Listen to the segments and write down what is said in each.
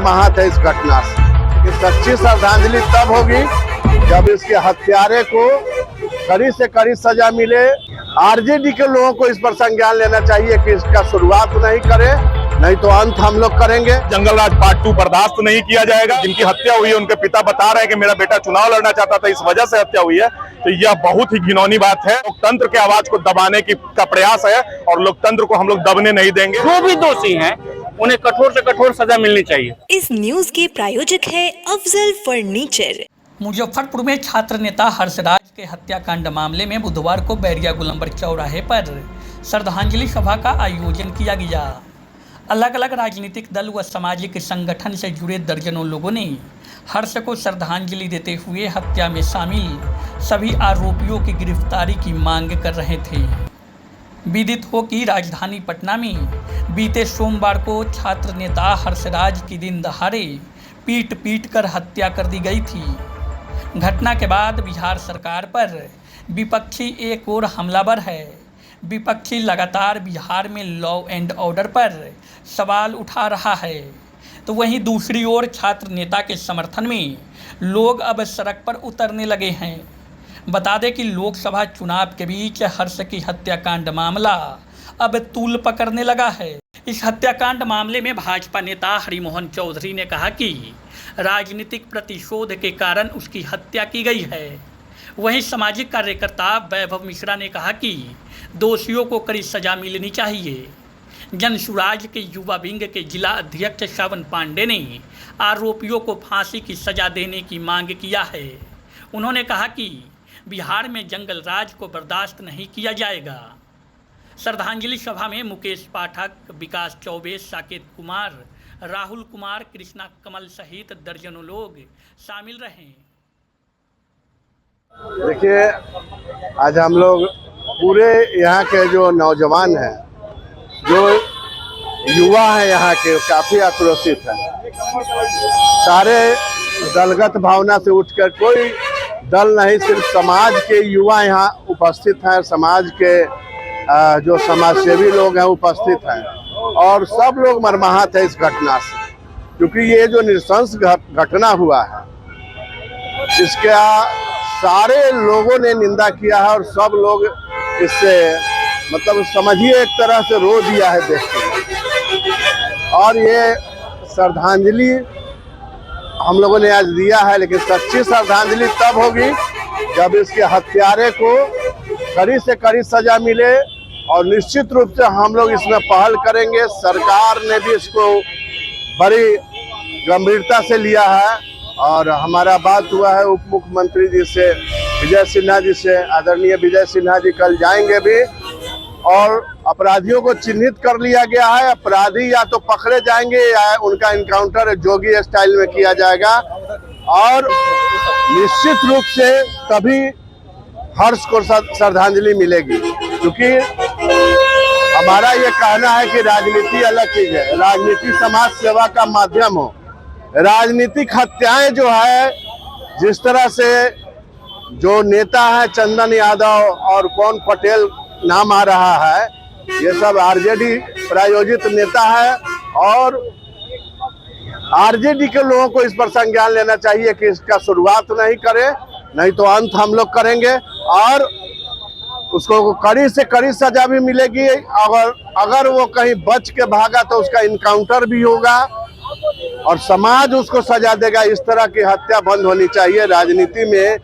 मर्माहत है इस घटना से। कि सच्ची श्रद्धांजलि तब होगी जब इसके हत्यारे को कड़ी से कड़ी सजा मिले। आरजेडी के लोगों को इस पर संज्ञान लेना चाहिए कि इसका शुरुआत नहीं करे, नहीं तो अंत हम लोग करेंगे। जंगल राज पार्ट 2 बर्दाश्त नहीं किया जाएगा। जिनकी हत्या हुई है उनके पिता बता रहे हैं कि मेरा बेटा चुनाव लड़ना चाहता था, इस वजह से हत्या हुई है। तो यह बहुत ही घिनौनी बात है। लोकतंत्र के आवाज को दबाने का प्रयास है और लोकतंत्र को हम लोग दबने नहीं देंगे। जो भी दोषी हैं उन्हें कठोर से कठोर सजा मिलनी चाहिए। इस न्यूज के प्रायोजक है अफजल फर्नीचर। मुजफ्फरपुर में छात्र नेता हर्षराज के हत्याकांड मामले में बुधवार को बैरिया गोलंबर चौराहे पर श्रद्धांजलि सभा का आयोजन किया गया। अलग अलग राजनीतिक दल व सामाजिक संगठन से जुड़े दर्जनों लोगों ने हर्ष को श्रद्धांजलि देते हुए हत्या में शामिल सभी आरोपियों की गिरफ्तारी की मांग कर रहे थे। विदित हो कि राजधानी पटना में बीते सोमवार को छात्र नेता हर्षराज की दिन दहाड़े पीट कर हत्या कर दी गई थी। घटना के बाद बिहार सरकार पर विपक्षी एक और हमलावर है। विपक्षी लगातार बिहार में लॉ एंड ऑर्डर पर सवाल उठा रहा है, तो वहीं दूसरी ओर छात्र नेता के समर्थन में लोग अब सड़क पर उतरने लगे हैं। बता दें कि लोकसभा चुनाव के बीच हर्ष की हत्याकांड मामला अब तूल पकड़ने लगा है। इस हत्याकांड मामले में भाजपा नेता हरिमोहन चौधरी ने कहा कि राजनीतिक प्रतिशोध के कारण उसकी हत्या की गई है। वहीं सामाजिक कार्यकर्ता वैभव मिश्रा ने कहा कि दोषियों को कड़ी सजा मिलनी चाहिए। जनसुराज के युवा विंग के जिला अध्यक्ष श्रवण पांडे ने आरोपियों को फांसी की सजा देने की मांग किया है। उन्होंने कहा कि बिहार में जंगल राज को बर्दाश्त नहीं किया जाएगा। श्रद्धांजलि सभा में मुकेश पाठक, विकास चौबे, साकेत कुमार, राहुल कुमार, कृष्णा कमल सहित दर्जनों लोग शामिल रहे। देखिए, आज हम लोग पूरे यहाँ के जो नौजवान हैं, जो युवा हैं यहाँ के, काफ़ी आक्रोशित हैं। सारे दलगत भावना से उठकर, कोई दल नहीं, सिर्फ समाज के युवा यहाँ उपस्थित हैं। समाज के जो समाजसेवी लोग हैं उपस्थित हैं और सब लोग मर्माहत है इस घटना से। क्योंकि ये जो नृशंस घटना हुआ है, इसका सारे लोगों ने निंदा किया है और सब लोग इससे मतलब समझिए एक तरह से रो दिया है देख के। और ये श्रद्धांजलि हम लोगों ने आज दिया है, लेकिन सच्ची श्रद्धांजलि तब होगी जब इसके हत्यारे को कड़ी से कड़ी सजा मिले। और निश्चित रूप से हम लोग इसमें पहल करेंगे। सरकार ने भी इसको बड़ी गंभीरता से लिया है और हमारा बात हुआ है उप मुख्यमंत्री जी से, विजय सिन्हा जी से। आदरणीय विजय सिन्हा जी कल जाएंगे भी और अपराधियों को चिन्हित कर लिया गया है। अपराधी या तो पकड़े जाएंगे या उनका इनकाउंटर जोगी स्टाइल में किया जाएगा। और निश्चित रूप से तभी हर्ष को श्रद्धांजलि मिलेगी। क्योंकि हमारा ये कहना है कि राजनीति अलग चीज है, राजनीति समाज सेवा का माध्यम हो। राजनीतिक हत्याएं जो है, जिस तरह से जो नेता है चंदन यादव और कौन पटेल नाम आ रहा है, ये सब आरजेडी प्रायोजित नेता है। और आरजेडी के लोगों को इस पर संज्ञान लेना चाहिए कि इसका शुरुआत नहीं करे, नहीं तो अंत हम लोग करेंगे। और उसको कड़ी से कड़ी सजा भी मिलेगी। अगर वो कहीं बच के भागा तो उसका इनकाउंटर भी होगा और समाज उसको सजा देगा। इस तरह की हत्या बंद होनी चाहिए। राजनीति में,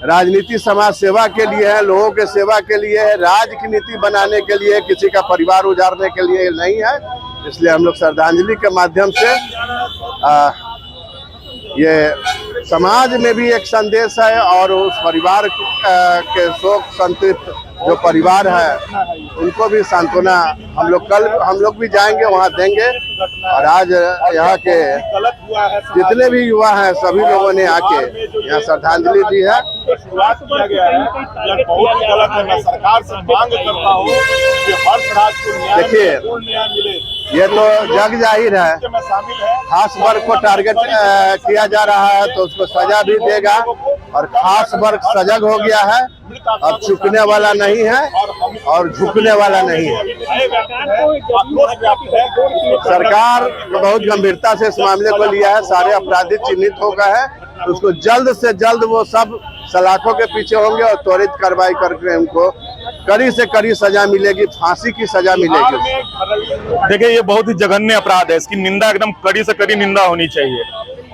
राजनीति समाज सेवा के लिए है, लोगों के सेवा के लिए है, राज की नीति बनाने के लिए, किसी का परिवार उजाड़ने के लिए नहीं है। इसलिए हम लोग श्रद्धांजलि के माध्यम से ये समाज में भी एक संदेश है और उस परिवार के शोक संतप्त जो परिवार है उनको भी सांत्वना हम लोग भी जाएंगे वहां देंगे। और आज यहाँ के जितने भी युवा हैं सभी लोगों ने आके यहाँ श्रद्धांजलि दी है। शुरुआत किया गया है, यह बहुत गलत है। मैं सरकार से मांग करता हूँ कि हर्षराज को न्याय मिले। ये तो जग जाहिर है, खास वर्ग को टारगेट किया जा रहा है तो उसको सजा भी देगा। और खास वर्ग सजग हो गया है। अब चुकने वाला नहीं है और झुकने वाला नहीं है। सरकार बहुत गंभीरता से इस मामले को लिया है। सारे अपराधी चिन्हित हो गए हैं, तो उसको जल्द से जल्द वो सब सलाखों के पीछे होंगे और त्वरित कार्रवाई करके उनको कड़ी से कड़ी सजा मिलेगी, फांसी की सजा मिलेगी। देखिए, ये बहुत ही जघन्य अपराध है। इसकी निंदा एकदम कड़ी से कड़ी निंदा होनी चाहिए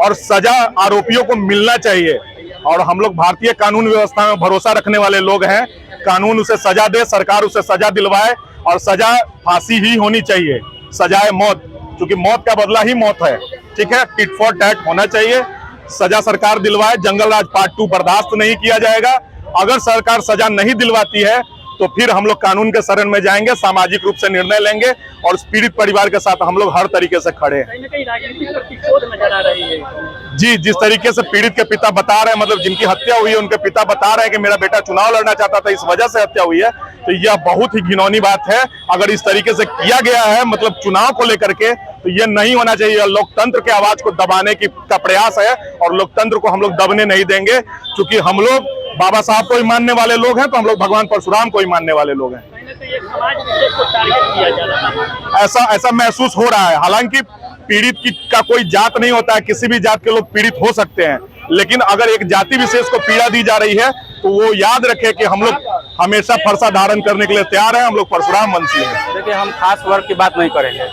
और सजा आरोपियों को मिलना चाहिए। और हम लोग भारतीय कानून व्यवस्था में भरोसा रखने वाले लोग हैं। कानून उसे सजा दे, सरकार उसे सजा दिलवाए और सजा फांसी ही होनी चाहिए, सजाए मौत, क्योंकि मौत का बदला ही मौत है। ठीक है, टिट फॉर टैट होना चाहिए, सजा सरकार दिलवाए। जंगल राज पार्ट 2 बर्दाश्त नहीं किया जाएगा। अगर सरकार सजा नहीं दिलवाती है तो फिर हम लोग कानून के शरण में जाएंगे, सामाजिक रूप से निर्णय लेंगे और पीड़ित परिवार के साथ हम लोग हर तरीके से खड़े हैं। कहीं न कहीं राजनीतिक प्रतिशोध नजर आ रही है। जी, जिस तरीके से पीड़ित के पिता बता रहे हैं, मतलब जिनकी हत्या हुई है उनके पिता बता रहे हैं कि मेरा बेटा चुनाव लड़ना चाहता था, इस वजह से हत्या हुई है, तो यह बहुत ही घिनौनी बात है। अगर इस तरीके से किया गया है, मतलब चुनाव को लेकर के, तो यह नहीं होना चाहिए। लोकतंत्र के आवाज को दबाने का प्रयास है और लोकतंत्र को हम लोग दबने नहीं देंगे, क्योंकि हम लोग बाबा साहब को ही मानने वाले लोग हैं, तो हम लोग भगवान परशुराम को ही मानने वाले लोग हैं। कहीं न कहीं एक समाज विशेष को टारगेट किया जा रहा है। ऐसा महसूस हो रहा है। हालांकि पीड़ित का कोई जात नहीं होता है, किसी भी जात के लोग पीड़ित हो सकते हैं, लेकिन अगर एक जाति विशेष को पीड़ा दी जा रही है तो वो याद रखे कि हम लोग हमेशा फरसा धारण करने के लिए तैयार हैं। हम लोग परशुराम वंशी हैं। देखिए, हम खास वर्ग की बात नहीं करेंगे,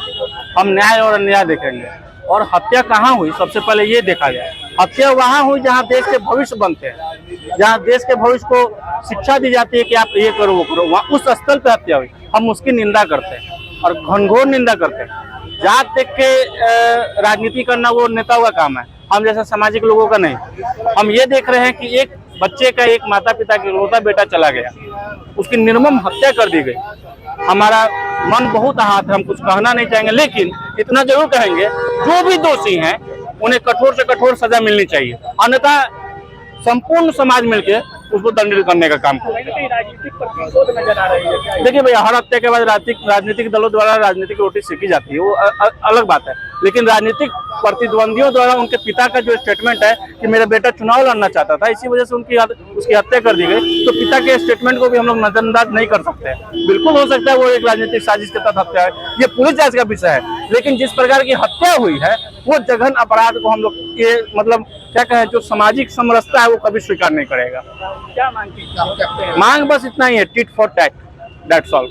हम न्याय और अन्याय देखेंगे। और हत्या कहाँ हुई, सबसे पहले ये देखा जाए। हत्या वहाँ हुई जहाँ देश के भविष्य बनते हैं, जहाँ देश के भविष्य को शिक्षा दी जाती है कि आप ये करो वो करो, वहाँ उस स्थल पे हत्या हुई। हम उसकी निंदा करते हैं और घनघोर निंदा करते हैं। जात देख के राजनीति करना वो नेताओं का काम है, हम जैसे सामाजिक लोगों का नहीं। हम ये देख रहे हैं कि एक बच्चे का, एक माता पिता का इकलौता बेटा चला गया, उसकी निर्मम हत्या कर दी गई। हमारा मन बहुत आहत है, हम कुछ कहना नहीं चाहेंगे, लेकिन इतना जरूर कहेंगे, जो भी दोषी हैं उन्हें कठोर से कठोर सजा मिलनी चाहिए, अन्यथा संपूर्ण समाज मिलकर उसको दंडित करने का काम करे। राजनीतिक प्रतिशोध नजर आ रही है। देखिए भैया, हर हत्या के बाद राजनीतिक दलों द्वारा राजनीतिक रोटी सेकी जाती है, वो अलग बात है, लेकिन राजनीतिक प्रतिद्वंदियों द्वारा उनके पिता का जो स्टेटमेंट है कि मेरा बेटा चुनाव लड़ना चाहता था, इसी वजह से उसकी हत्या कर दी गई, तो पिता के स्टेटमेंट को भी हम लोग नजरअंदाज नहीं कर सकते। बिल्कुल हो सकता है वो एक राजनीतिक साजिश के तहत हत्या है, ये पूरी जांच का विषय है, लेकिन जिस प्रकार की हत्या हुई है वो जघन अपराध को हम लोग ये मतलब क्या कहें, जो सामाजिक समरसता है वो कभी स्वीकार नहीं करेगा। क्या मांग बस इतना ही है, tit for tat, that's all.